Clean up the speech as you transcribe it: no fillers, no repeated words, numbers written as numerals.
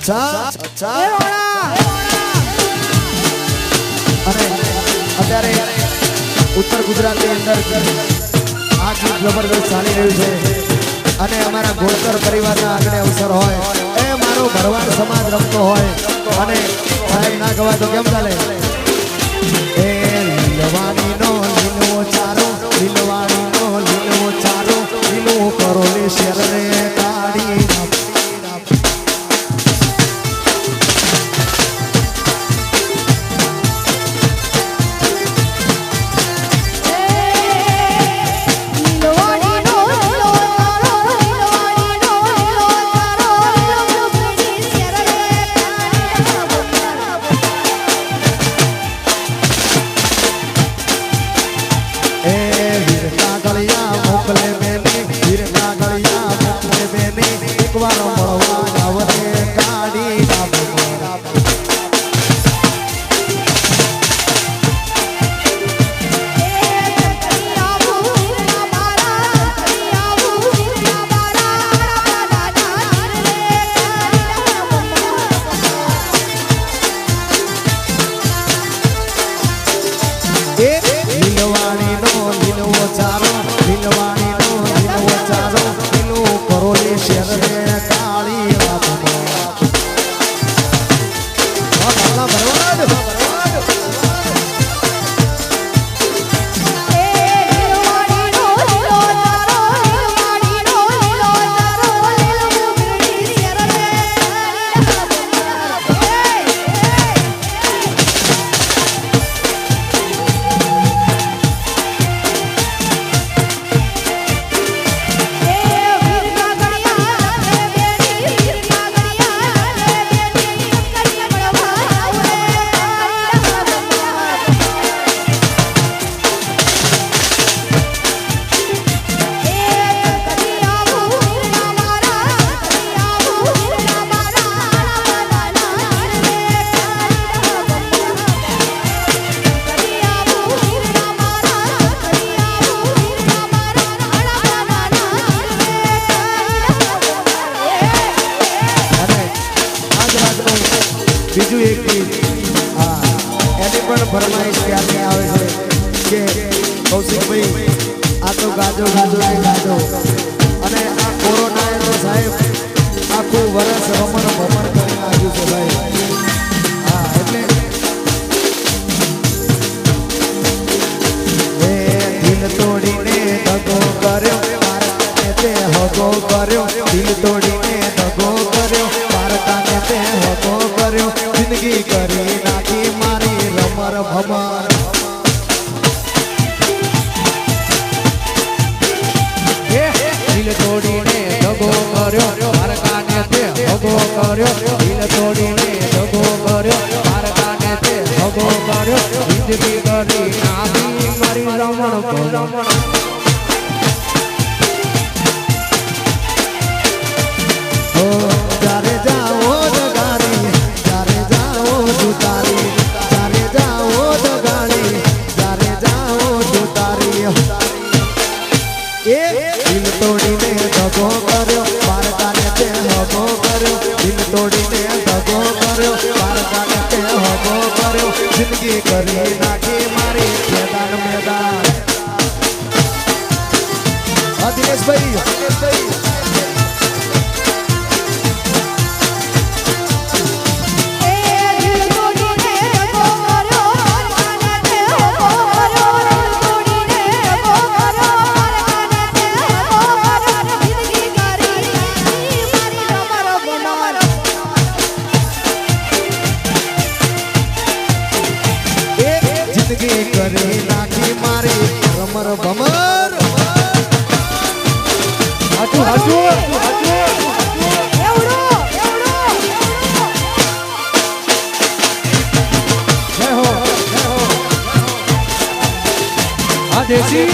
અને અત્યારે ઉત્તર ગુજરાતની અંદર આ ગીત જબરદસ્ત ચાલી રહ્યું છે અને અમારા ગોળકર પરિવારના આગળ અવસર હોય એ મારો ભરવાડ સમાજ રમતો હોય અને સાહેબ ના ગવાય તો કેમ ચાલે એ લીલવાણીનો લીલવો ચારો લીલવાણીનો લીલવો ચારો લીલવો કરો ને શેરને કાઢી બીજું એક ગીત એની પણ ફરમાઈશ ક્યાંથી આવે છે કે કૌશિકભાઈ આ તો ગાજો ગાજો ને ગાજો અને આ કોરોનાએ તો સાહેબ આખું વર્ષ રમણ ભમણ કરી નાખ્યું છે ભાઈ એટલે દિલ તોડીને દગો કર્યો મારતાને તે હગો કર્યો દિલ તોડીને દગો કર્યો મારતાને તે હગો કર્યો જિંદગી કરી નાખી મારી રમર ભમર દિલ તોડીને દગો કર્યો મારતાને તે હગો કર્યો દિલ તોડીને દગો કર્યો મારતાને તે હગો કર્યો જિંદગી કરી નાખી મારી રમણ ભમર જારે જાઓ દગાડી જારે જાઓ જુતારી જારે જાઓ દગાડી જારે જાઓ જુતારી એ દિલ તોડીને દગો કર્યો મારતાને તે હગો કર્યો દિલ તોડીને દગો કર્યો મારતાને તે હગો કર્યો જિંદગી કરી નાખી મારી મેદાન મેદાન દિનેશભાઈ જિંદગી કરી નાખી મારી રમર ભમર હાજુ હાજુ જય હો આદેશી